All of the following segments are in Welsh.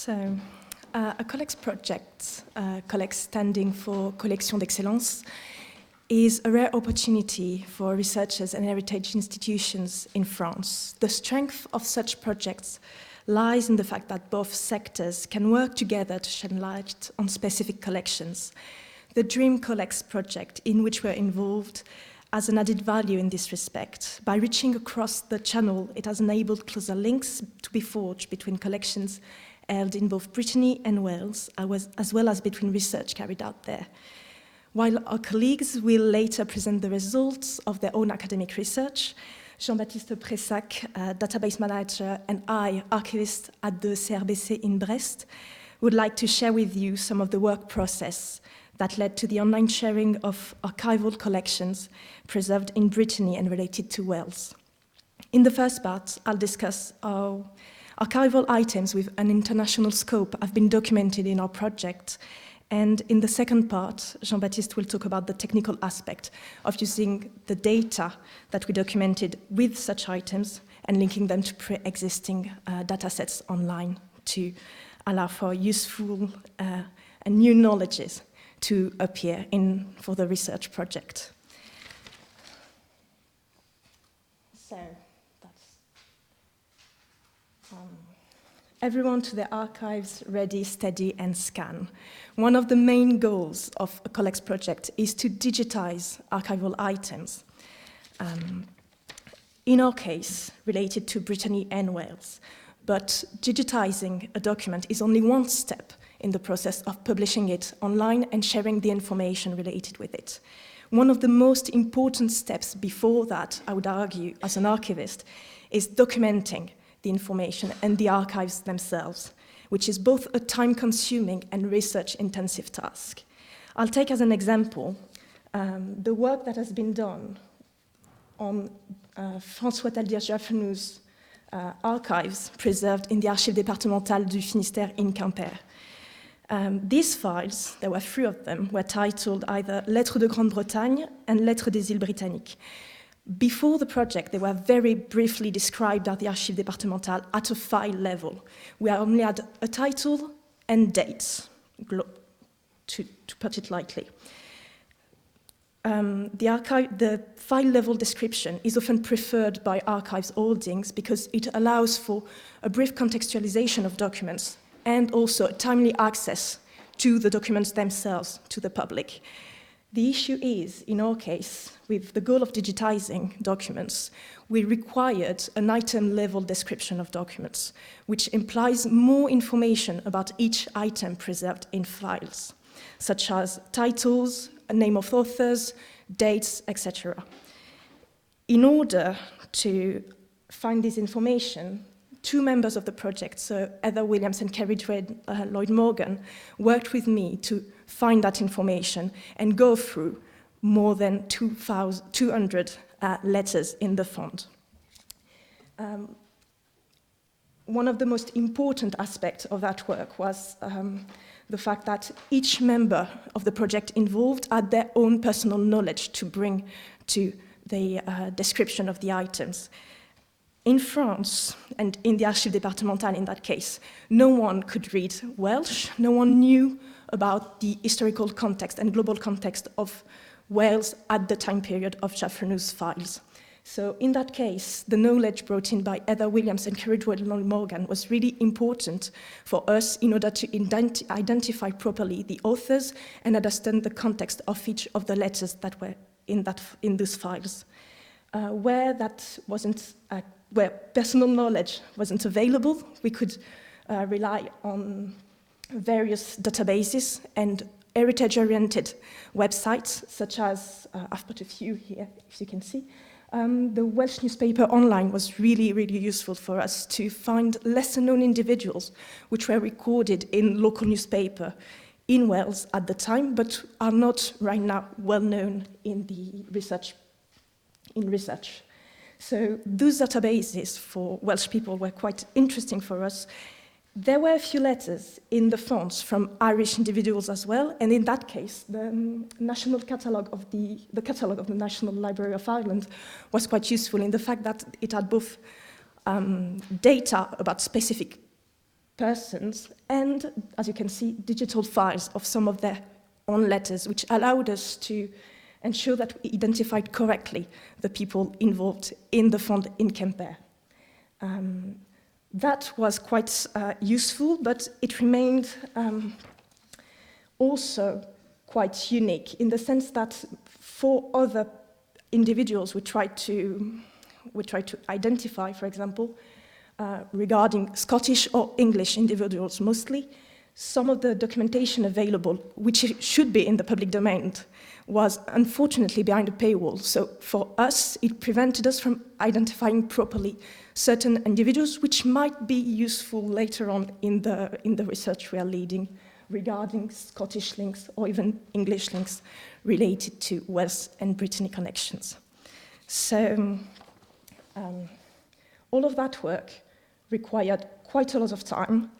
So, a COLLEX project, COLLEX standing for Collection d'Excellence, is a rare opportunity for researchers and heritage institutions in France. The strength of such projects lies in the fact that both sectors can work together to shed light on specific collections. The Dream COLLEX project, in which we're involved, has an added value in this respect. By reaching across the channel, it has enabled closer links to be forged between collections held in both Brittany and Wales, as well as between research carried out there. While our colleagues will later present the results of their own academic research, Jean-Baptiste Pressac, database manager, and I, archivist at the CRBC in Brest, would like to share with you some of the work process that led to the online sharing of archival collections preserved in Brittany and related to Wales. In the first part, I'll discuss how archival items with an international scope have been documented in our project. And in the second part, Jean-Baptiste will talk about the technical aspect of using the data that we documented with such items and linking them to pre-existing datasets online to allow for useful and new knowledges to appear for the research project. So that's everyone to their archives, ready, steady, and scan. One of the main goals of a COLLEX project is to digitize archival items. In our case, related to Brittany and Wales. But digitizing a document is only one step in the process of publishing it online and sharing the information related with it. One of the most important steps before that, I would argue, as an archivist, is documenting the information and the archives themselves, which is both a time-consuming and research-intensive task. I'll take as an example the work that has been done on François Taldir-Jaffenoux's archives preserved in the Archives départementales du Finistère in Quimper. These files, there were 3 of them, were titled either Lettres de Grande-Bretagne and Lettres des Îles Britanniques. Before the project, they were very briefly described at the Archives départementales at a file level. We only had a title and dates, to put it lightly. The file level description is often preferred by archives holdings because it allows for a brief contextualization of documents and also timely access to the documents themselves to the public. The issue is, in our case, with the goal of digitizing documents, we required an item-level description of documents, which implies more information about each item preserved in files, such as titles, a name of authors, dates, etc. In order to find this information, 2 members of the project, so Heather Williams and Kerry Lloyd Morgan, worked with me to find that information and go through more than 200 letters in the font. One of the most important aspects of that work was the fact that each member of the project involved had their own personal knowledge to bring to the description of the items. In France, and in the Archives départementales in that case, no one could read Welsh, no one knew about the historical context and global context of Wales at the time period of Jaffenoux's files. So in that case, the knowledge brought in by Heather Williams and Kerry Lloyd Morgan was really important for us in order to identify properly the authors and understand the context of each of the letters that were in those files. Where personal knowledge wasn't available, we could rely on various databases and heritage-oriented websites, such as, I've put a few here, if you can see. The Welsh newspaper online was really, really useful for us to find lesser-known individuals which were recorded in local newspaper in Wales at the time, but are not right now well-known in research. So those databases for Welsh people were quite interesting for us. There were a few letters in the fonts from Irish individuals as well, and in that case, the national catalogue of the National Library of Ireland was quite useful in the fact that it had both data about specific persons and, as you can see, digital files of some of their own letters, which allowed us to ensure that we identified correctly the people involved in the fund in Quimper. That was quite useful, but it remained also quite unique in the sense that for other individuals we tried to identify, for example, regarding Scottish or English individuals mostly, some of the documentation available, which should be in the public domain, was unfortunately behind a paywall. So for us, it prevented us from identifying properly certain individuals, which might be useful later on in the research we are leading regarding Scottish links or even English links related to Wales and Brittany connections. So all of that work required quite a lot of time.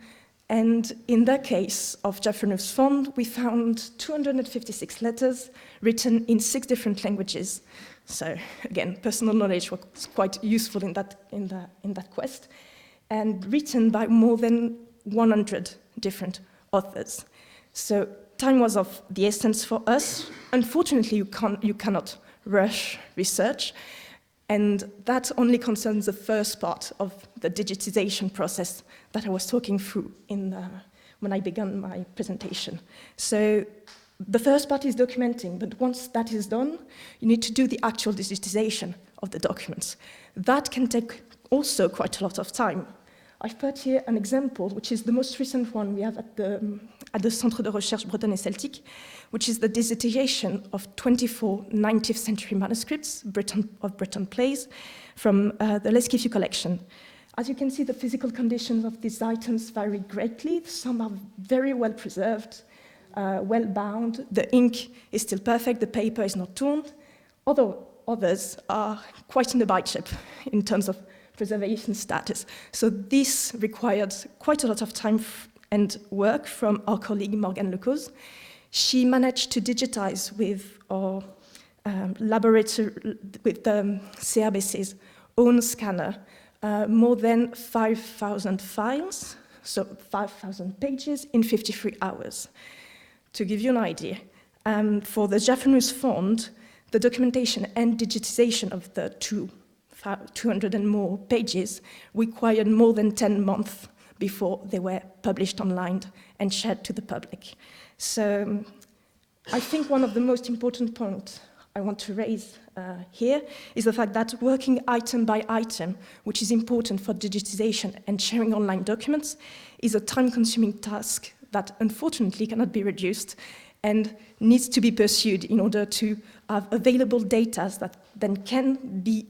And in the case of Geoffrey New's fund, we found 256 letters written in 6 different languages. So again, personal knowledge was quite useful in that quest, and written by more than 100 different authors. So time was of the essence for us. Unfortunately, you cannot rush research, and that only concerns the first part of the digitization process that I was talking through when I began my presentation. So the first part is documenting, but once that is done, you need to do the actual digitization of the documents. That can take also quite a lot of time. I've put here an example, which is the most recent one we have at the Centre de Recherche Bretonne et Celtique, which is the digitization of 24 19th century manuscripts of Breton plays from the Lesquifeu collection. As you can see, the physical conditions of these items vary greatly. Some are very well preserved, well bound. The ink is still perfect, the paper is not torn. Although others are quite in the bad shape in terms of preservation status. So this required quite a lot of time and work from our colleague Morgane Lecoz. She managed to digitize with our laboratory, with the CRBC's own scanner, more than 5,000 files, so 5,000 pages in 53 hours. To give you an idea, for the Geoffrey New's fund, the documentation and digitization of the 200 and more pages required more than 10 months before they were published online and shared to the public. So I think one of the most important points I want to raise here is the fact that working item by item, which is important for digitization and sharing online documents, is a time-consuming task that unfortunately cannot be reduced and needs to be pursued in order to have available data that then can be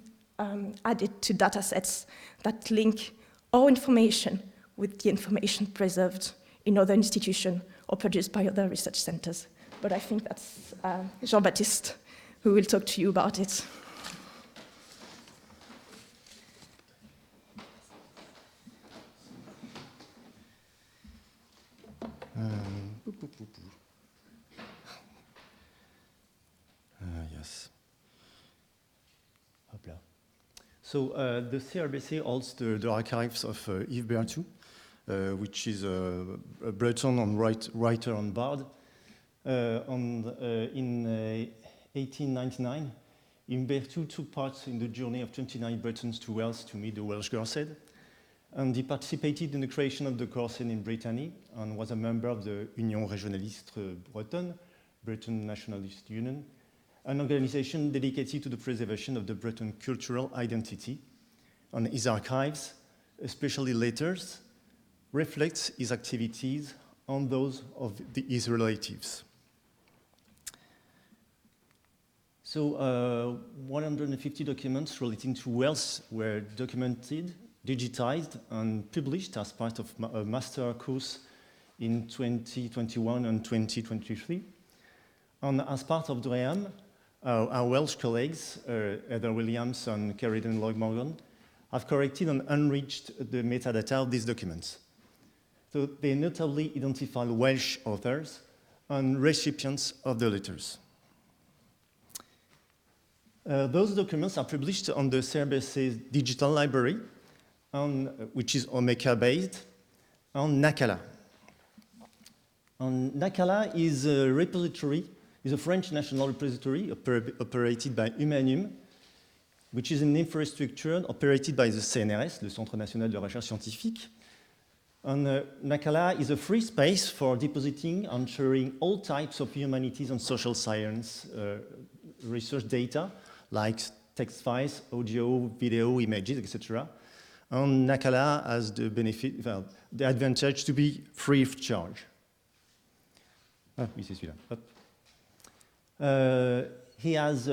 added to data sets that link our information with the information preserved in other institutions or produced by other research centers. But I think that's Jean-Baptiste who will talk to you about it. Yes. So the CRBC holds the archives of Yves Berthoud, which is a Breton and writer and bard. In 1899, Yves Berthoud took part in the journey of 29 Bretons to Wales to meet the Welsh Gorsedd, and he participated in the creation of the Gorsedd in Brittany and was a member of the Union Régionaliste Bretonne, Breton Nationalist Union, an organization dedicated to the preservation of the Breton cultural identity. And his archives, especially letters, reflects his activities on those of his relatives. So 150 documents relating to Wales were documented, digitized, and published as part of a master course in 2021 and 2023. And as part of DREAM, our Welsh colleagues, Heather Williams and Cerridwen Lloyd Morgan, have corrected and enriched the metadata of these documents. So they notably identify Welsh authors and recipients of the letters. Those documents are published on the CRBC's digital library, which is Omeka-based, on Nakala. And Nacala is a repository, is a French national repository operated by Humanum, which is an infrastructure operated by the CNRS, le Centre National de Recherche Scientifique. And Nacala is a free space for depositing and sharing all types of humanities and social science research data, like text files, audio, video, images, etc. And Nacala has the benefit, well, the advantage to be free of charge. Ah, oui, c'est celui-là. Hop.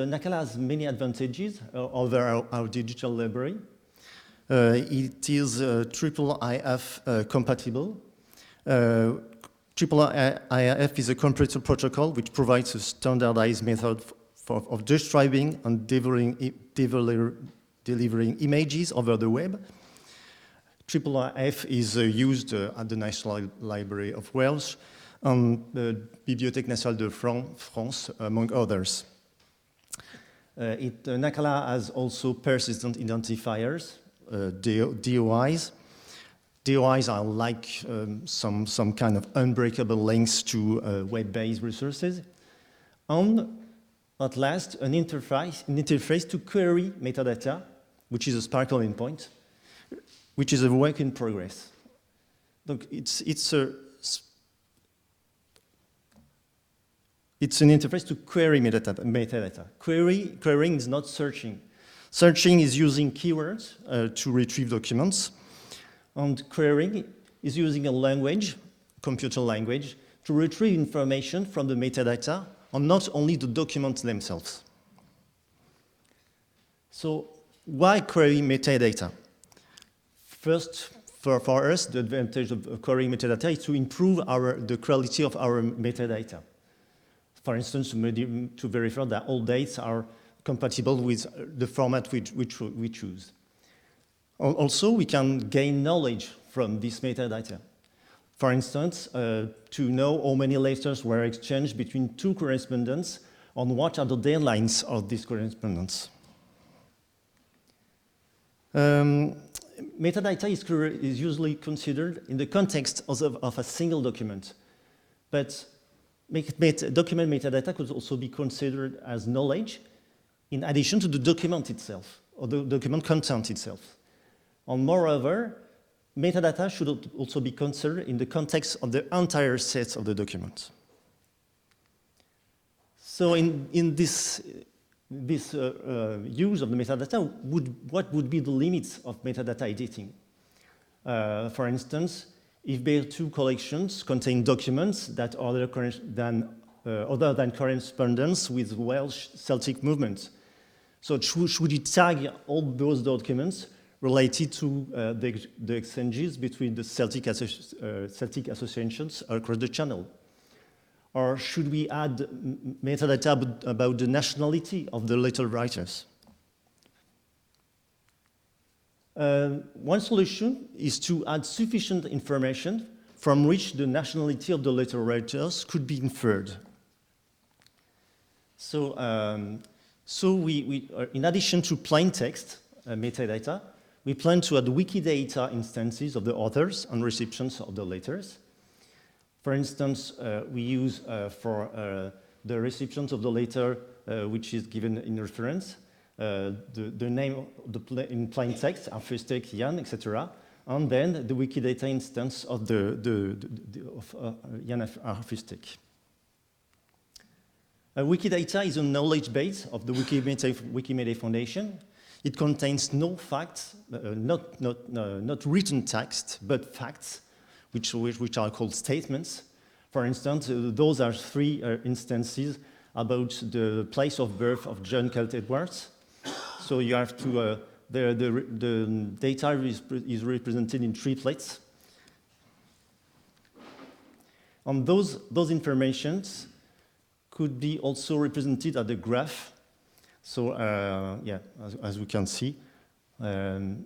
Nacala has many advantages over our digital library. It is IIIF compatible. IIIF is a computer protocol which provides a standardized method of describing and delivering images over the web. IIIF is used at the National Library of Wales and the Bibliothèque Nationale de France, among others. Nacala has also persistent identifiers, DOIs. DOIs are like some kind of unbreakable links to web-based resources. And at last, an interface to query metadata, which is a SPARQL endpoint, which is a work in progress. Look, it's an interface to query metadata. Querying is not searching. Searching is using keywords to retrieve documents, and querying is using a language, computer language, to retrieve information from the metadata, and not only the documents themselves. So why query metadata? First, for us, the advantage of querying metadata is to improve the quality of our metadata. For instance, to verify that all dates are compatible with the format we choose. Also, we can gain knowledge from this metadata. For instance, to know how many letters were exchanged between two correspondents and what are the deadlines of this correspondence. Metadata is usually considered in the context of a single document, but document metadata could also be considered as knowledge in addition to the document itself, or the document content itself. And moreover, metadata should also be considered in the context of the entire set of the document. So in this use of the metadata, what would be the limits of metadata editing? For instance, if BEAR2 collections contain documents that are other than correspondence with Welsh Celtic movement. So should you tag all those documents related to the exchanges between the Celtic associations across the channel? Or should we add metadata about the nationality of the letter writers? One solution is to add sufficient information from which the nationality of the letter writers could be inferred. So, in addition to plain text metadata, we plan to add Wikidata instances of the authors and recipients of the letters. For instance, we use for the recipients of the letter, which is given in reference, the name in plain text, Arfustek, Jan, etc., and then the Wikidata instance of Jan Arfustek. Wikidata is a knowledge base of the Wikimedia Foundation. It contains no facts, not written text, but facts, which are called statements. For instance, those are three instances about the place of birth of John Kelt Edwards. So you have to, the data is represented in triplets. And those informations could be also represented as a graph. So yeah, as we can see. On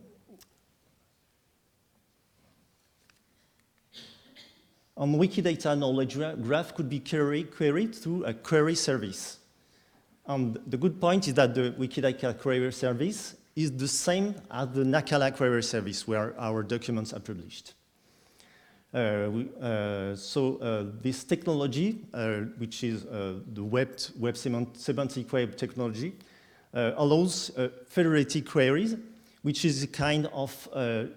Wikidata knowledge graph could be queried through a query service. And the good point is that the Wikidata query service is the same as the Nacala query service where our documents are published. This technology, which is the semantic web technology, allows federated queries, which is a kind of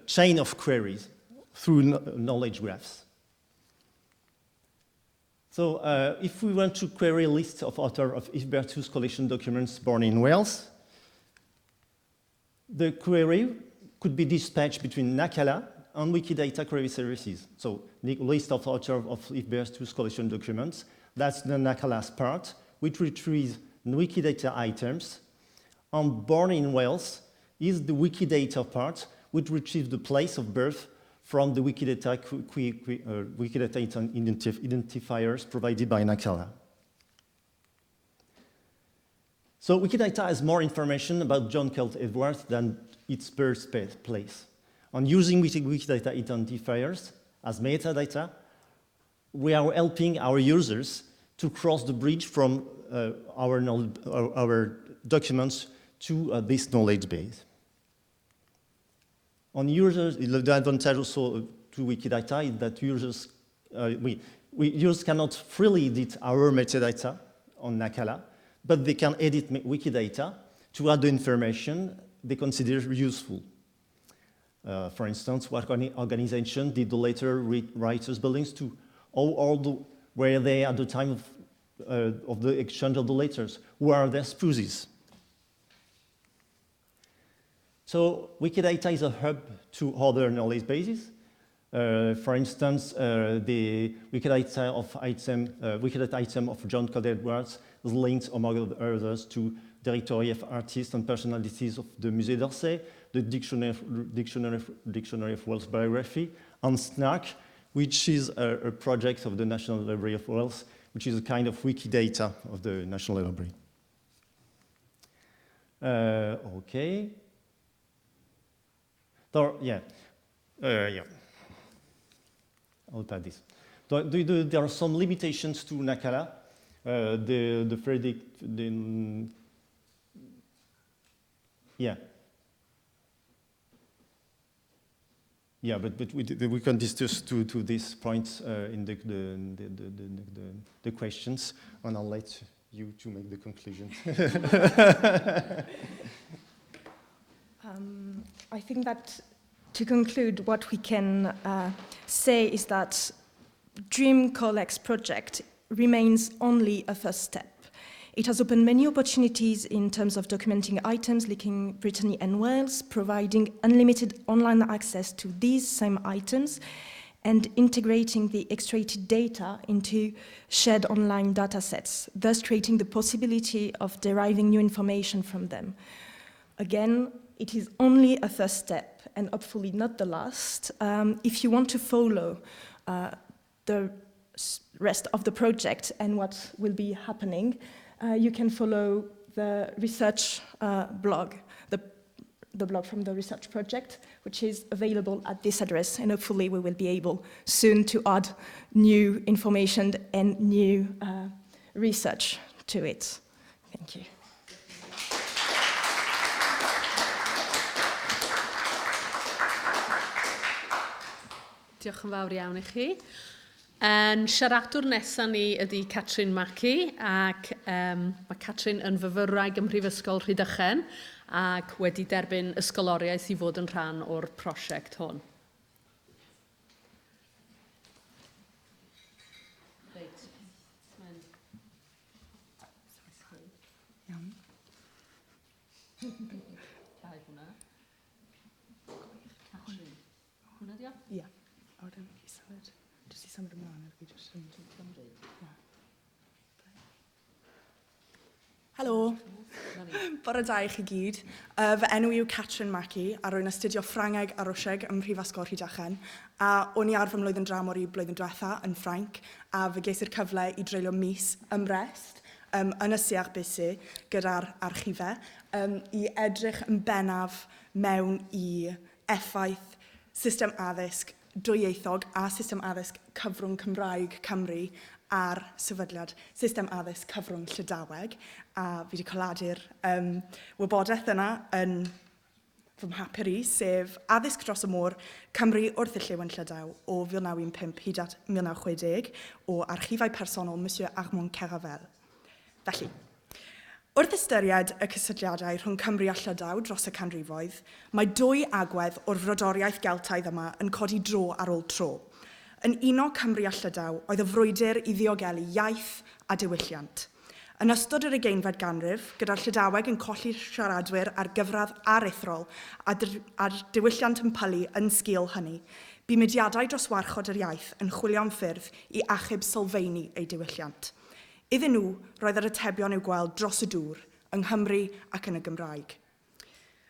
chain of queries through knowledge graphs. So if we want to query a list of authors of Hubertus collection documents born in Wales, the query could be dispatched between Nacala and Wikidata query services. So the list of authors of Hubertus collection documents, that's the Nacala's part, which retrieves Wikidata items. And born in Wales is the Wikidata part, which retrieves the place of birth from the Wikidata identifiers provided by Nacala. So Wikidata has more information about John Kelt Edwards than its birthplace. And using Wikidata identifiers as metadata, we are helping our users to cross the bridge from our documents to this knowledge base. On users, the advantage also to Wikidata is that users cannot freely edit our metadata on Nacala, but they can edit Wikidata to add the information they consider useful. For instance, what organization did the letter writers' buildings to? Or were they at the time of the exchange of the letters? Who are their spouses? So Wikidata is a hub to other knowledge bases. For instance, the Wikidata item of John Kelt Edwards is linked, among others, to Directory of Artists and Personalities of the Musée d'Orsay, the Dictionary of Wales Biography, and SNARK, which is a project of the National Library of Wales, which is a kind of Wikidata of the National Library. Okay. So, yeah. I'll type this. There are some limitations to Nacala. Yeah, but we can discuss to these points in the questions, and I'll let you to make the conclusion. I think that to conclude, what we can say is that Dream Collects project remains only a first step. It has opened many opportunities in terms of documenting items linking Brittany and Wales, providing unlimited online access to these same items, and integrating the extracted data into shared online datasets, thus creating the possibility of deriving new information from them. Again, it is only a first step, and hopefully not the last. If you want to follow the rest of the project and what will be happening, you can follow the research blog, the blog from the research project, which is available at this address, and hopefully we will be able soon to add new information and new research to it. Thank you. Diolch yn fawr iawn I chi. Yn siaradwr nesaf ni ydy Catrin Mackie, ac mae Catrin yn fyfyrwraig ym Mhrifysgol Rhydychen ac wedi derbyn ysgoloriaeth I fod yn rhan o'r prosiect hwn. Iawn. Cau hwnna. Catrin. Hwnna di o? Ie. A wedyn, i symud. Jyst I symud ymlaen, fi jyst yn cymryd. Helo, bore da I chi gyd. Fy enw yw Catrin Mackie, a rwy'n astudio Ffrangeg a Rwsieg ym Mhrifysgol Rhydychen. A o'n I ar fy mlwyddyn dramor I blwyddyn diwetha yn Ffrainc, a fe ges i'r cyfle I dreulio mis ymrest yn y CRBC gyda'r archifau I edrych yn bennaf mewn I effaith system addysg dwyieithog a system addysg cyfrwng Cymraeg Cymru ar sefydliad system addysg cyfrwng Llydaweg, a fi wedi coladu'r wybodaeth yna yn fy mhapur i, sef Addysg dros y môr, Cymru wrth y lliw yn Llydaw o 1915 hyd at 1960 o archifau personol Monsieur Armand Caravel. Felly, wrth ystyried y cysylltiadau rhwng Cymru a Llydaw dros y canrifoedd, mae dwy agwedd o'r frodoriaeth Geltaidd yma yn codi dro ar ôl tro. Yn uno Cymru a Llydaw oedd y frwydr i ddiogelu iaith a diwylliant. Yn ystod yr 20fed ganrif, gyda'r Llydaweg yn colli siaradwyr ar gyfradd aruthrol a'r diwylliant yn pylu yn sgil hynny, bu mudiadau dros warchod yr iaith yn chwilio am ffyrdd i achub sylfaeni ei diwylliant. Iddyn nhw, roedd yr atebion i'w gweld dros y dŵr, yng Nghymru ac yn y Gymraeg.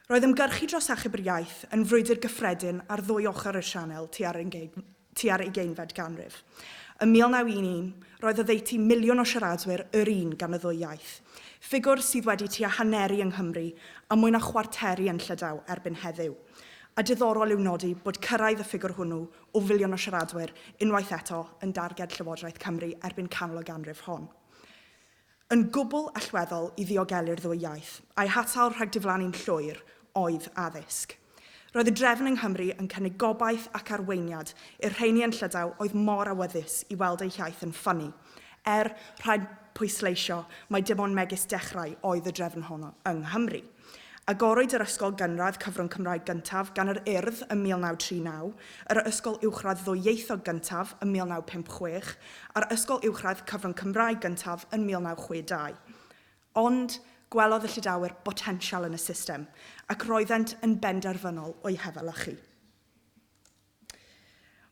Roedd ymgyrchu dros achub yr iaith yn frwydr gyffredin ar ddwy ochr y sianel tua'r 20fed ganrif. Ym 1911, roedd y ddeiti miliwn o siaradwyr yr un gan y ddwy iaith. Ffigwr sydd wedi tua haneri yng Nghymru a mwy na chwarteri yn Llydaw erbyn heddiw. A diddorol yw nodi bod cyrraedd y ffigwr hwnnw o filiwn o siaradwyr unwaith eto yn darged Llywodraeth Cymru erbyn canol y ganrif hon. Yn gwbl allweddol i ddiogelu'r ddwy iaith, a'i hatal rhag diflannu'n llwyr oedd addysg. Roedd y drefn yng Nghymru yn cynnig gobaith ac arweiniad i'r rheini yn Llydaw oedd mor awyddus i weld eu iaith yn ffynnu, rhaid pwysleisio mae dim ond megis dechrau oedd y drefn honno yng Nghymru. Agorwyd yr ysgol gynradd cyfrwng Cymraeg gyntaf gan yr Urdd ym 1939, yr ysgol uwchradd ddwyieithog gyntaf ym 1956, a'r ysgol uwchradd cyfrwng Cymraeg gyntaf yn 1962. Ond gwelodd y Llydawyr botensial yn y system, ac roeddent yn benderfynol o'i hefelychu.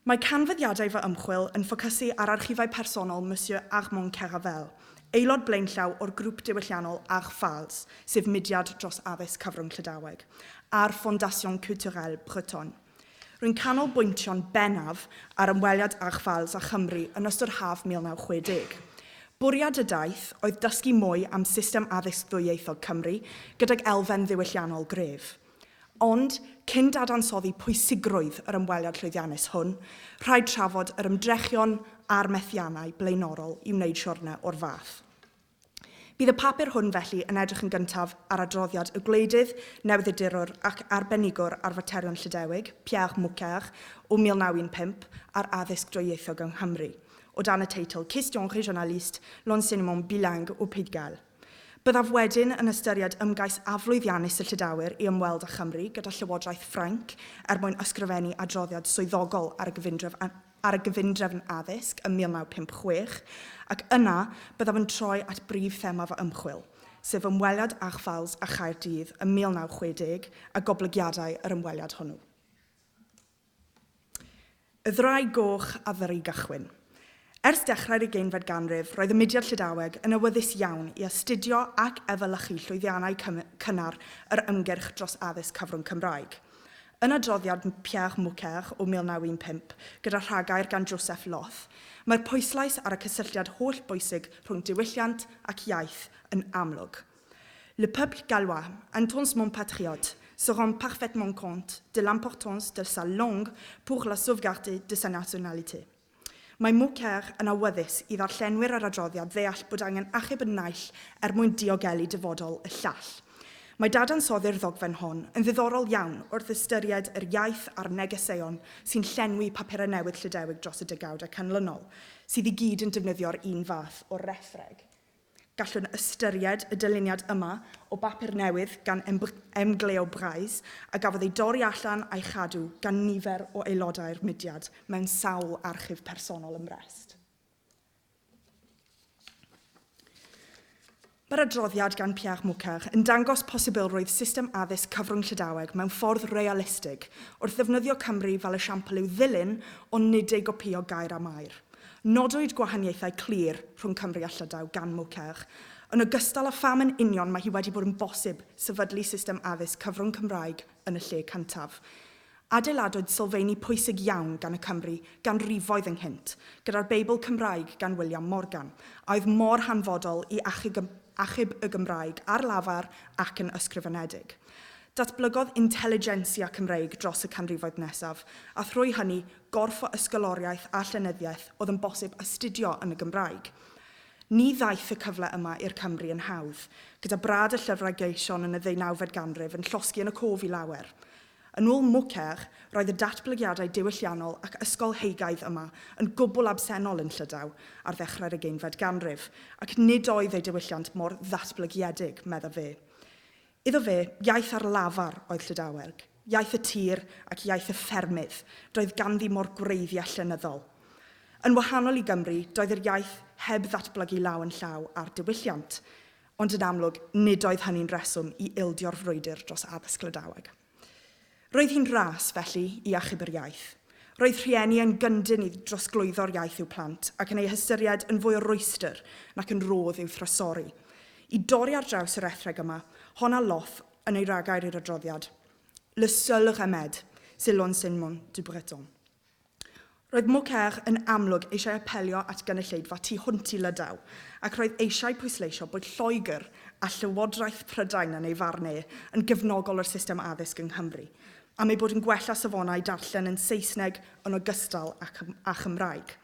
Mae canfyddiadau fy ymchwil yn ffocysu ar archifau personol Monsieur Armand Caravel, aelod blaenllaw o'r grŵp diwylliannol Archfals, sef mudiad dros addysg cyfrwng Llydaweg, a'r Fondation Culturelle Breton. Rwy'n canolbwyntio'n bennaf ar ymweliad Archfals a Chymru yn ystod haf 1960. Bwriad y daith oedd dysgu mwy am system addysg ddwyieithog Cymru gydag elfen ddiwylliannol gref. Ond, cyn dadansoddi pwysigrwydd yr ymweliad llwyddiannus hwn, rhaid trafod yr ymdrechion a'r methiannau blaenorol i wneud siwrne o'r fath. Bydd y papur hwn felly yn edrych yn gyntaf ar adroddiad y gwleidydd, newyddiadurwr ac arbenigwr ar faterion Llydewig, Pierre Mouquer, o 1915 ar addysg dwyieithog yng Nghymru, o dan y teitl Question régionaliste, l'enseignement bilingue au Pays de Galles. Byddaf wedyn yn ystyried ymgais aflwyddiannus y Llydawyr i ymweld â Chymru gyda Llywodraeth Ffrainc mwyn ysgrifennu adroddiad swyddogol ar y gyfundrefn addysg ym 1956, ac yna byddaf yn troi at brif thema fy ymchwil, sef ymweliad Archfals a Chaerdydd ym 1960 a goblygiadau yr ymweliad hwnnw. Y ddrai goch a ddyru gychwyn. Ers dechrau'r 20fed ganrif, roedd y mudiad Llydaweg yn awyddus iawn i astudio ac efelychu llwyddiannau cynnar yr ymgyrch dros addysg cyfrwng Cymraeg. Yn adroddiad Pierre Mouquer o 1915, gyda rhagair gan Joseph Loth, mae'r pwyslais ar y cysylltiad holl bwysig rhwng diwylliant ac iaith yn amlwg. Le peuple gallois, un mon patriote, se rend parfaitement compte de l'importance de sa langue pour la sauvegarde de sa nationalité. Mae Mouquer yn awyddus i ddarllenwyr yr adroddiad ddeall bod angen achub yn naill mwyn diogelu dyfodol y llall. Mae dadansoddi'r ddogfen hon yn ddiddorol iawn wrth ystyried yr iaith a'r negeseuon sy'n llenwi papurau newydd Llydewig dros y degawdau canlynol, sydd i gyd yn defnyddio'r un fath o rethreg. Gallwn ystyried y dyluniad yma o bapur newydd gan Emgleo Brais a gafodd ei dorri allan a'i chadw gan nifer o aelodau'r mudiad mewn sawl archif personol ymrest. Mae'r adroddiad gan Pierre Mouquer yn dangos posibilrwydd system addysg cyfrwng Llydaweg mewn ffordd realistig wrth ddefnyddio Cymru fel esiampl i'w ddilyn ond nid ei gopïo gair am air. Nodwyd gwahaniaethau clir rhwng Cymru a Llydaw gan Mouquer, yn ogystal â pham yn union mae hi wedi bod yn bosib sefydlu system addysg cyfrwng Cymraeg yn y lle cyntaf. Adeiladwyd sylfaeni pwysig iawn gan y Cymru gan rifoedd ynghynt, gyda'r Beibl Cymraeg gan William Morgan, a oedd mor hanfodol i achub y Gymraeg ar lafar ac yn ysgrifenedig. Datblygodd intelligensia Cymreig dros y canrifoedd nesaf, a thrwy hynny gorff o ysgoloriaeth a llenyddiaeth oedd yn bosib astudio yn y Gymraeg. Ni ddaeth y cyfle yma i'r Cymru yn hawdd, gyda brad y llyfrau geision yn y 19fed ganrif yn llosgi yn y cof I lawer. Yn ôl Mwcer, roedd y datblygiadau diwylliannol ac ysgolheigaidd yma yn gwbl absennol yn Llydaw ar ddechrau'r 20fed ganrif, ac nid oedd ei diwylliant mor ddatblygiedig, medda fe. Iddo fe, iaith ar lafar oedd Llydaweg, iaith y tir ac iaith y ffermydd, doedd ganddi mor gwreiddiau llenyddol. Yn wahanol I Gymru, doedd yr iaith heb ddatblygu law yn llaw ar diwylliant, ond yn amlwg, nid oedd hynny'n reswm I ildio'r frwydr dros addysg Llydaweg. Roedd hi'n ras, felly, I achub yr iaith. Roedd rhieni yn gyndyn I drosglwyddo'r iaith i'w plant ac yn ei hystyried yn fwy o rwystyr nac yn rodd i'w thrysori. I dorri ar draws yr ethreg yma, hon a loth yn ei ragair i'r adroddiad. Le seul remède, c'est l'enseignement du breton. Roedd Mwcer yn amlwg eisiau apelio at gynulleidfa tu hwnt I Lydaw, ac roedd eisiau pwysleisio bod Lloegr a Llywodraeth Prydain yn ei farn yn gefnogol o'r system addysg yng Nghymru, am ei bod yn gwella safonau darllen yn Saesneg yn ogystal a Chymraeg.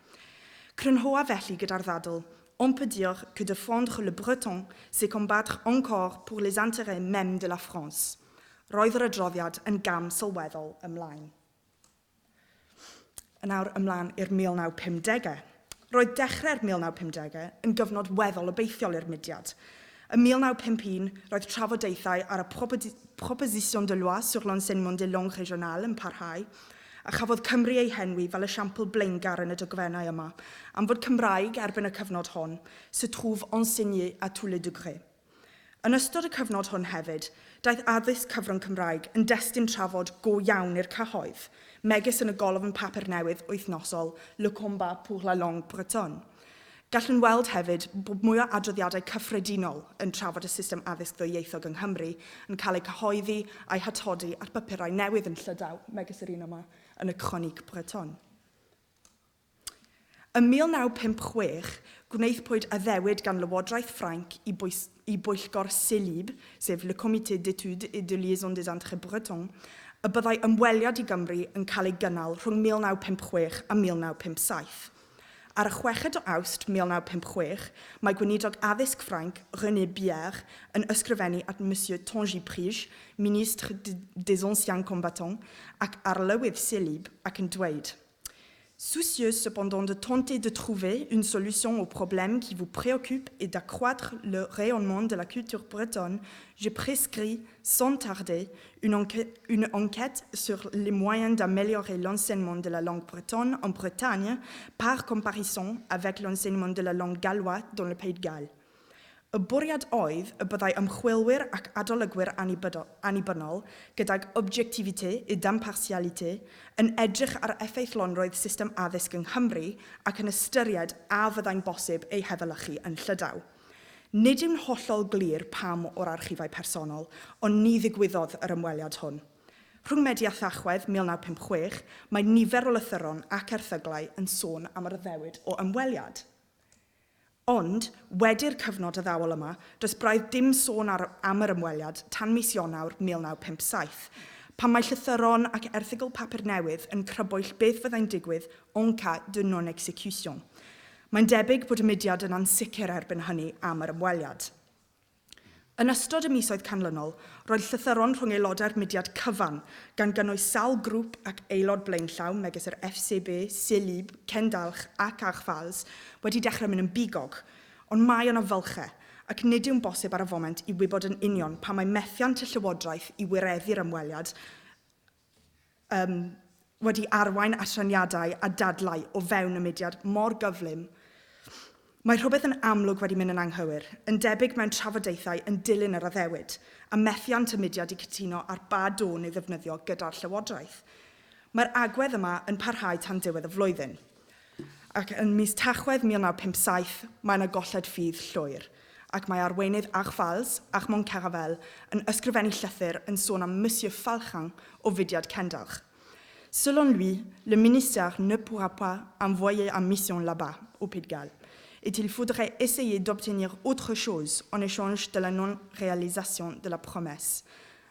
Crynhoa felly gyda'r ddadl, on peut dire que défendre le breton, c'est combattre encore pour les intérêts même de la France. Roedd yr adroddiad yn gam sylweddol ymlaen. Nawr ymlaen i'r 1950au. Roedd dechrau'r 1950au yn gyfnod weddol obeithiol i'r mudiad. Yn 1951, roedd trafodaethau ar y proposition de loi sur l'enseignement des langues régionales yn parhau, a chafodd Cymru ei henwi fel y siampl blaengar yn y dogfennau yma, am fod Cymraeg erbyn y cyfnod hon se trouve enseigné à tous les degrés. Yn ystod y cyfnod hwn hefyd, daeth addysg cyfrwng Cymraeg yn destun trafod go iawn i'r cyhoedd, megis yn y golofn yn papur newydd wythnosol Le Combat pour la langue bretonne. Gallwn weld hefyd bod mwy o adroddiadau cyffredinol yn trafod y system addysg ddwyieithog yng Nghymru yn cael eu cyhoeddi a'i hatodi ar bapurau newydd yn Llydaw, megis yr un yma yn y Chronique Breton. Ym 1956, gwneithpwyd addewid gan Lywodraeth Ffrainc I bwyllgor CELIB, sef le Comité d'études et de liaison des entrées bretons, y byddai ymweliad I Gymru yn cael ei gynnal rhwng 1956 a 1957. Ar y 6 o Awst 1956, mae gweinidog addysg Ffrainc René Bière yn ysgrifennu at Monsieur Tanguy Prige, ministre des anciens combattants, ac arlywydd CELIB ac yn dweud: Soucieux cependant de tenter de trouver une solution aux problèmes qui vous préoccupent et d'accroître le rayonnement de la culture bretonne, je prescris sans tarder une enquête sur les moyens d'améliorer l'enseignement de la langue bretonne en Bretagne par comparaison avec l'enseignement de la langue galloise dans le Pays de Galles. Y bwriad oedd y byddai ymchwilwyr ac adolygwyr annibynnol gydag objectivité et d'impartialité yn edrych ar effeithlonrwydd system addysg yng Nghymru ac yn ystyried a fyddai'n bosib ei hefelychu yn Llydaw. Nid yw'n hollol glir pam o'r archifau personol, ond ni ddigwyddodd yr ymweliad hwn. Rhwng Medi a Thachwedd 1956, mae nifer o lythyron ac erthyglau yn sôn am yr addewid o ymweliad. Ond, wedi'r cyfnod addawol yma, does braidd dim sôn am yr ymweliad tan mis Ionawr 1957, pan mae llythyron ac erthygl papur newydd yn crybwyll beth fyddai'n digwydd en cas de non-execution. Mae'n debyg bod y mudiad yn ansicr erbyn hynny am yr ymweliad. Yn ystod y misoedd canlynol, roedd llythyron rhwng aelodau'r mudiad cyfan gan gynnwys sawl grŵp ac aelod blaenllaw megis yr FCB, CELIB, Cendalch ac Archfals wedi dechrau mynd yn bigog, ond mae yno fylchau ac nid yw'n bosib ar y foment I wybod yn union pa mae methiant y Llywodraeth I wireddu'r ymweliad wedi arwain atraniadau a dadlau o fewn y mudiad mor gyflym. Mae rhywbeth yn amlwg wedi mynd yn anghywir, yn debyg mewn trafodaethau yn dilyn yr addewid, a methiant y mudiad I cytuno ar ba dôn I ddefnyddio gyda'r Llywodraeth. Mae'r agwedd yma yn parhau tan diwedd y flwyddyn, ac yn mis Tachwedd 1957 mae yna golled ffydd llwyr, ac mae arweinydd Archfals ac Moncaravel yn ysgrifennu llythyr yn sôn am Monsieur Falchang o fudiad Cendalch. Selon lui, le ministère ne pourra pas envoyer en mission là-bas, au Pays de Galles, et il faudrait essayer d'obtenir autre chose en échange de la non-réalisation de la promesse.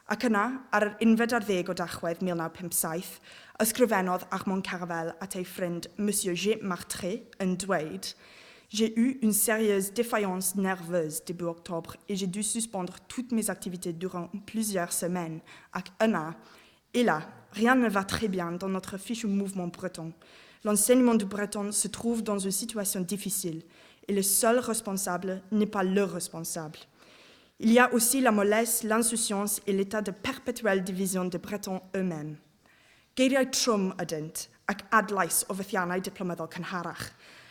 Ac yna, ar yr 11 o Dachwedd 1957, ysgrifennodd Armand Caravel at ei ffrind Monsieur G. Martré yn dweud: J'ai eu une sérieuse défaillance nerveuse début octobre et j'ai dû suspendre toutes mes activités durant plusieurs semaines. Et là, rien ne va très bien dans notre fichu mouvement breton. L'enseignement du breton se trouve dans une situation difficile et le seul responsable n'est pas le responsable. Il y a aussi la mollesse, l'insouciance et l'état de perpétuelle division des Bretons eux-mêmes. Geiriau trwm ydynt ac adlais o fythiannau diplomyddol cynharach.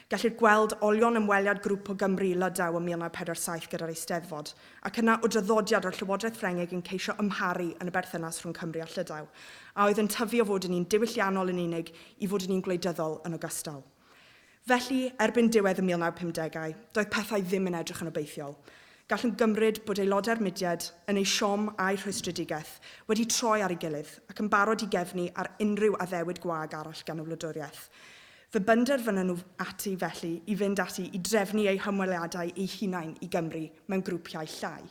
Gallai'r gweld olion ymweliad grŵp o Gymru Lydaw ym 1947 gyda'r Eisteddfod, ac yna o draddodiad o'r Llywodraeth Ffrengig yn ceisio ymharu yn y berthynas rhwng Cymru a Llydaw, a oedd yn tyfu o fod yn un diwylliannol yn unig i fod yn un gwleidyddol yn ogystal. Felly, erbyn diwedd y 1950au, doedd pethau ddim yn edrych yn obeithiol. Gall yn gymryd bod aelodau'r mudiad yn ei siom a'i rhwystredigaeth wedi troi ar ei gilydd ac yn barod i gefnu ar unrhyw addewid gwag arall gan y wladwriaeth. Fy benderfynu nhw ati felly i fynd ati i drefnu eu hymweliadau eu hunain i Gymru mewn grwpiau llai.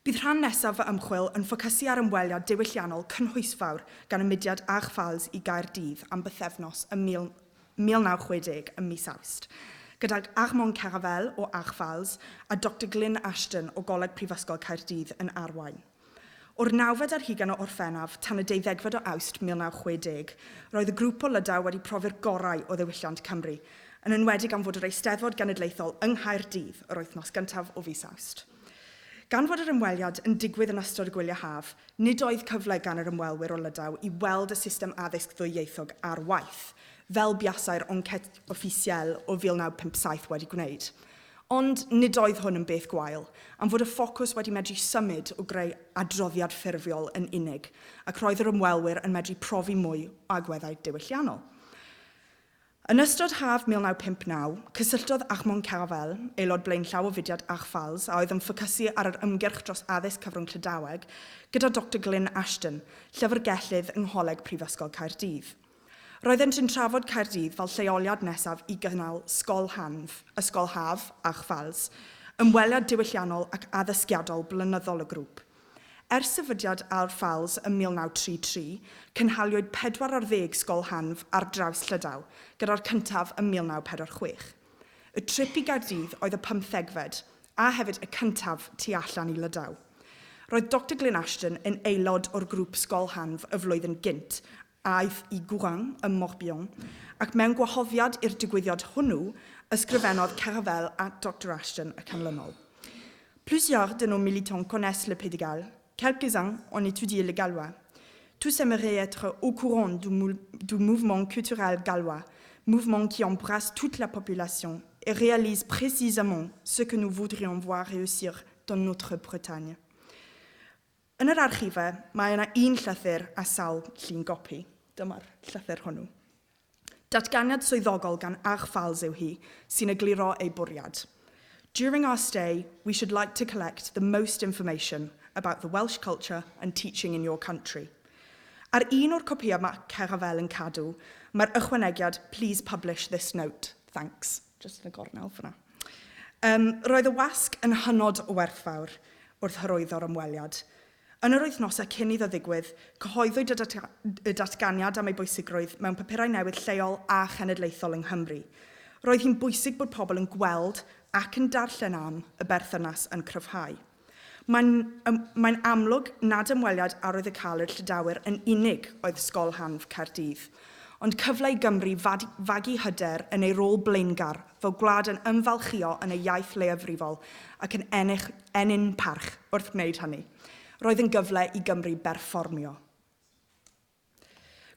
Bydd rhan nesaf fy ymchwil yn ffocysu ar ymweliad diwylliannol cynhwysfawr gan y mudiad Achfals i Gaerdydd am bythefnos ym 1960 ym mis Awst, gydag Armand Carafel o Achfals a Dr Glyn Ashton o Goleg Prifysgol Caerdydd yn Arwain. O'r 9 ar 20 o Orffennaf tan y 12 o Awst 1960, roedd y grŵp o Lydaw wedi profi'r gorau o ddiwylliant Cymru, yn enwedig am fod yr Eisteddfod Genedlaethol yng Nghaerdydd yr wythnos gyntaf o fis Awst. Gan fod yr ymweliad yn digwydd yn ystod y gwyliau haf, nid oedd cyfle gan yr ymwelwyr o Lydaw i weld y system addysg ddwyieithog ar waith, fel biasau'r oncet offisiel o 1957 wedi gwneud. Ond nid oedd hwn yn beth gwael, am fod y ffocws wedi medru symud o greu adroddiad ffurfiol yn unig, ac roedd yr ymwelwyr yn medru profi mwy o agweddau diwylliannol. Yn ystod haf 1959, cysylltodd Armand Carafel, aelod blaenllaw o fudiad Achfals, a oedd yn ffocysu ar yr ymgyrch dros addysg cyfrwng Llydaweg, gyda Dr Glyn Ashton, llyfrgellydd yng Ngholeg Prifysgol Caerdydd. Roeddent yn trafod Caerdydd fel lleoliad nesaf i gynnal Ysgol Haf Achfals, ymweliad diwylliannol ac addysgiadol blynyddol y grŵp. Ers sefydliad Achfals ym 1933, cynhaliwyd 40 sgol hanf ar draws Llydaw, gyda'r cyntaf ym 1946. Y trip i Gaerdydd oedd y 15fed, a hefyd y cyntaf tu allan i Lydaw. Roedd Dr Glyn Ashton yn aelod o'r grŵp sgol hanf y flwyddyn gynt, aeth i Gourin ym Morbihan, ac mewn gwahoddiad i'r digwyddiad hwnnw, ysgrifennodd Carafel a Dr Ashton y canlynol. Plusieurs de nos militants connaissent le Pays de Galles, quelques-uns ont étudié le gallois. Tous aimeraient être au courant du mouvement culturel gallois, mouvement qui embrasse toute la population et réalise précisément ce que nous voudrions voir réussir dans notre Bretagne. Yn yr archifau, mae yna un llythyr a sawl llun gopi. Dyma'r llythyr hwnnw. Datganiad swyddogol gan Achfals yw hi, sy'n egluro ei bwriad. During our stay, we should like to collect the most information about the Welsh culture and teaching in your country. Ar un o'r copïau mae Carafel yn cadw, mae'r ychwanegiad, please publish this note. Thanks. Just yn y gornel fyna. Roedd y wasg yn hynod o werthfawr wrth hyrwyddo'r ymweliad. Yn yr wythnosau cyn iddo ddigwydd, cyhoeddwyd y datganiad am ei bwysigrwydd mewn papurau newydd lleol a chenedlaethol yng Nghymru. Roedd hi'n bwysig bod pobl yn gweld ac yn darllen am y berthynas yn cryfhau. Mae'n amlwg nad ymweliad arwydd y cael yr Llydawyr yn unig oedd Ysgol Hanf Caerdydd, ond cyfle i Gymru fagu hyder yn ei rôl blaengar fel gwlad yn ymfalchio yn ei iaith leiafrifol ac yn enyn parch wrth gwneud hynny. Roedd yn gyfle i Gymru berfformio.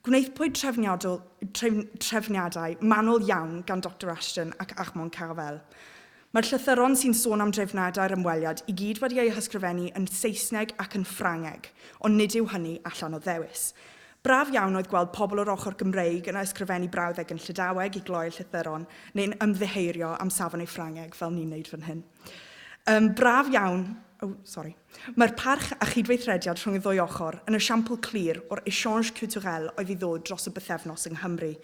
Gwnaethpwyd trefniadau manwl iawn gan Dr Ashton ac Armand Carafel. Mae'r llythyron sy'n sôn am drefniadau'r ymweliad i gyd wedi ei hysgrifennu yn Saesneg ac yn Ffrangeg, ond nid yw hynny allan o ddewis. Braf iawn oedd gweld pobl o'r ochr Gymreig yn ysgrifennu brawddeg yn Llydaweg i gloi'r llythyron neu'n ymddiheurio am safon ei Ffrangeg fel ni'n neud fan hyn. Mae'r parch a chydweithrediad rhwng y ddwy ochr yn esiampl clir o'r échange culturel oedd i ddod dros y bythefnos yng Nghymru,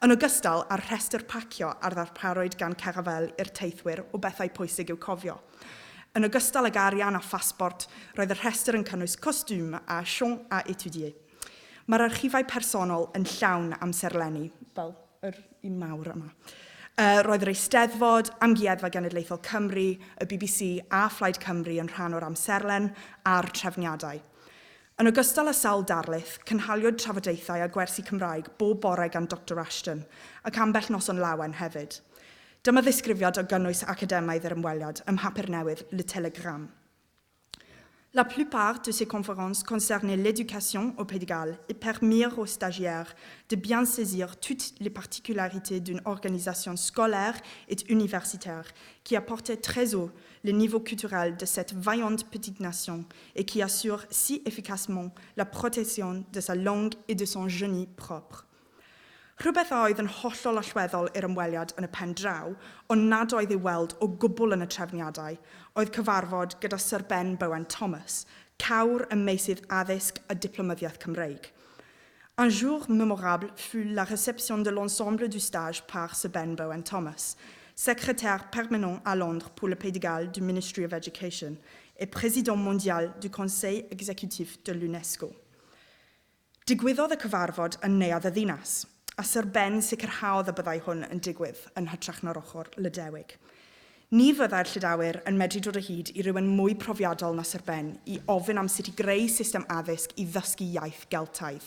yn ogystal â'r rhestr pacio ar ddarparwyd gan Carafel i'r teithwyr o bethau pwysig i'w cofio. Yn ogystal ag arian a phasbort, roedd y rhestr yn cynnwys costwm a champ a étudier. Mae'r archifau personol yn llawn amserlenni, fel yr un mawr yma, Roedd yr Eisteddfod, Amgueddfa Genedlaethol Cymru, y BBC a Phlaid Cymru yn rhan o'r amserlen a'r trefniadau. Yn ogystal â sawl darlith, cynhaliwyd trafodaethau a gwersi Cymraeg bob bore gan Dr Ashton, ac ambell noson lawen hefyd. Dyma ddisgrifiad o gynnwys academaidd yr ymweliad ym mhapur newydd Le Télégramme. La plupart de ces conférences concernaient l'éducation au Pays de Galles et permirent aux stagiaires de bien saisir toutes les particularités d'une organisation scolaire et universitaire qui apportait très haut le niveau culturel de cette vaillante petite nation et qui assure si efficacement la protection de sa langue et de son génie propre. Rhywbeth a oedd yn hollol allweddol i'r ymweliad yn y pen draw, ond nad oedd ei weld o gwbl yn y trefniadau, oedd cyfarfod gyda Sir Ben Bowen Thomas, cawr ym meysydd addysg a diplomyddiaeth Cymreig. Un jour mémorable fut la réception de l'ensemble du stage par Sir Ben Bowen Thomas, secrétaire permanent à Londres pour le Pays de Galles du Ministry of Education et président mondial du Conseil exécutif de l'UNESCO. Digwyddodd y cyfarfod yn neuadd y ddinas, a Sir Ben sicrhaodd y byddai hwn yn digwydd yn hytrach na'r ochr Lydewig. Ni fyddai'r Llydawyr yn medru dod o hyd i rywun mwy profiadol na Sir Ben i ofyn am sut i greu system addysg i ddysgu iaith Geltaidd.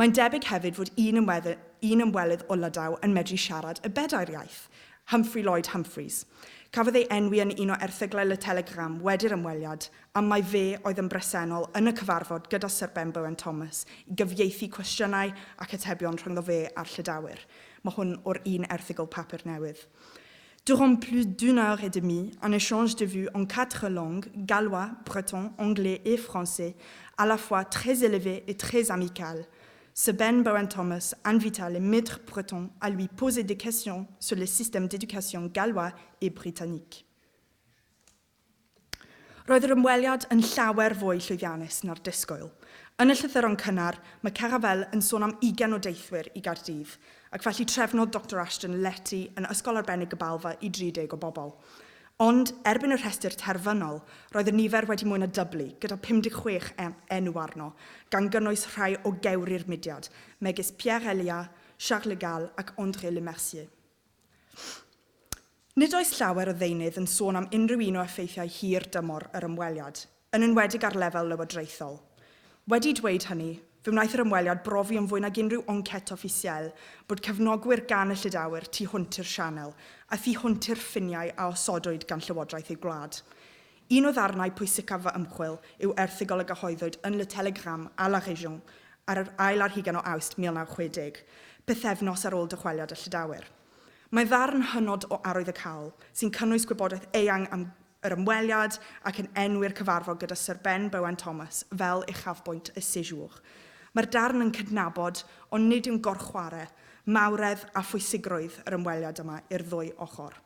Mae'n debyg hefyd fod un ymwelydd o Lydaw yn medru siarad y bedair iaith, Humphrey Lloyd Humphreys. Cafodd ei enwi yn un o erthyglau Le Télégramme wedi'r ymweliad, a mae fe oedd yn bresennol yn y cyfarfod gyda Sir Ben Bowen Thomas i gyfieithu cwestiynau ac atebion rhwngddo fe a'r Llydawyr. Mae hwn o'r un erthygl papur newydd. Durant plus d'une heure et demie, un échange de vues en 4 langues, gallois, breton, anglais et français, à la fois très élevé et très amical, Sir Ben Bowen Thomas invita les maîtres bretons à lui poser des questions sur le système d'éducation gallois et britannique. Roedd yr ymweliad yn llawer fwy llwyddiannus na'r disgwyl. Yn y llythyron cynnar, mae Carafel yn sôn am 20 o deithwyr i Gaerdydd, ac felly trefnodd Dr Ashton leti yn ysgol arbennig y Balfa i 30 o bobl. Ond, erbyn y rhestr terfynol, roedd y nifer wedi mwy na dyblu, gyda 56 enw arno, gan gynnwys rhai o gewri'r mudiad, megis Pierre Elia, Charles Le Gall ac André Le Mercier. Nid oes llawer o ddeunydd yn sôn am unrhyw un o effeithiau hir dymor yr ymweliad, yn enwedig ar lefel lywodraethol. Wedi dweud hynny, fe wnaeth yr ymweliad brofi yn fwy nag unrhyw oncet offisiel bod cefnogwyr gan y Llydawyr tu hwnt i'r sianel a thu hwnt i'r ffiniau a osodwyd gan Llywodraeth ei gwlad. Un o ddarnau pwysicaf fy ymchwil yw erthygol y gyhoeddwyd yn Le Télégramme a La Région ar yr ail ar 20 o Awst 1960, bythefnos ar ôl dychweliad y Llydawyr. Mae ddarn hynod o arwydd y cael sy'n cynnwys gwybodaeth eang am yr ymweliad ac yn enwi'r cyfarfod gyda Sir Ben Bowen Thomas fel uchafbwynt y séjour. Mae'r darn yn cydnabod, ond nid yw'n gorchware, mawredd a phwysigrwydd yr ymweliad yma i'r ddwy ochr.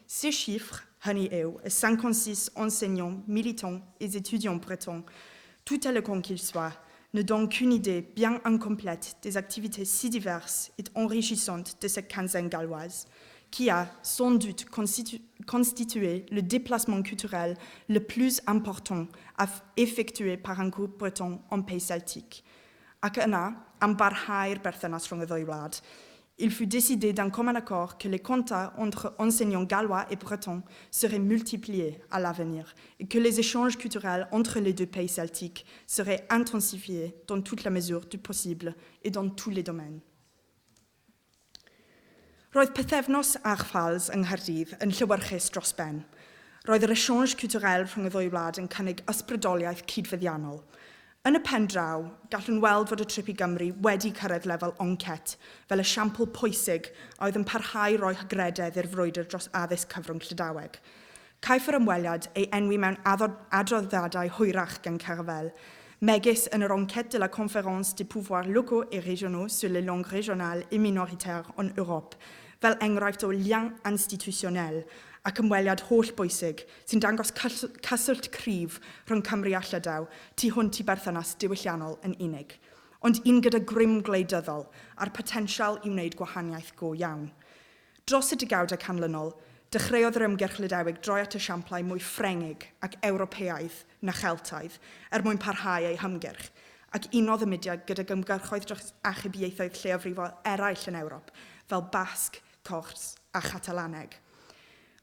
Ces chiffres, hynny yw, y 56 enseignants, militants et étudiants bretons, tout éloquents qu'ils soient, ne donnent qu'une idée bien incomplète des activités si diverses et enrichissantes de cette quinzaine galloise, qui a sans doute constitué le déplacement culturel le plus important effectué par un groupe breton en pays celtique. Ac yna, am barhau'r berthynas rhwng y ddwy wlad, il fut décidé d'un commun accord que les contacts entre enseignants gallois et bretons seraient multipliés à l'avenir et que les échanges culturels entre les deux pays celtiques seraient intensifiés dans toute la mesure du possible et dans tous les domaines. Roedd pythefnos Archfals yng Nghaerdydd yn llywyrchus dros ben. Roedd yr échange culturel rhwng y ddwy wlad yn cynnig ysbrydoliaeth cydfuddiannol. Yn y pen draw, gallwn weld fod y trip i Gymru wedi cyrraedd lefel oncet, fel y siampl pwysig a oedd yn parhau roi hygrededd i'r frwydr dros addysg cyfrwng Llydaweg. Caiff yr ymweliad ei enwi mewn adroddiadau hwyrach gan Carafel, megis yn yr oncet de la Conférence des pouvoirs locaux et régionaux sur les langues régionales et minoritaires en Europe, fel enghraifft o lien institutionnel ac ymweliad holl bwysig sy'n dangos cyswllt cryf rhwng Cymru a Llydaw tu hwnt i berthynas diwylliannol yn unig, ond un gyda grym gwleidyddol a'r potensial i wneud gwahaniaeth go iawn. Dros y degawdau canlynol, dechreuodd yr ymgyrch Lydewig droi at y siamplau mwy Ffrengig ac Ewropeaidd na Cheltaidd mwyn parhau ei hymgyrch, ac unodd y mudiad gyda gymgyrchoedd dros achubiaethoedd lleiafrifol eraill yn Ewrop, fel Basg, Cors a Chatalaneg.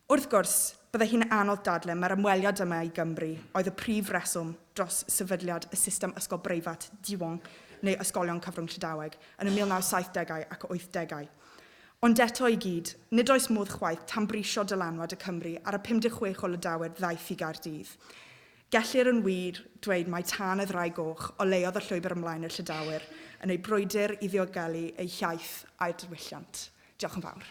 Wrth gwrs, byddai hi'n anodd dadlau mae'r ymweliad yma i Gymru oedd y prif reswm dros sefydliad y system ysgol breifat Diwan neu ysgolion cyfrwng Llydaweg yn y 1970au ac 80au. Ond eto i gyd, nid oes modd chwaith tambrisio dylanwad y Cymru ar y 56 o Lydawed ddaeth i Gaerdydd. Gellir yn wir dweud mai tan y ddau goch o leodd y llwybr ymlaen i'r Llydawyr yn ei brwydr i ddiogelu eu hiaith a'r diwylliant. Diolch yn fawr.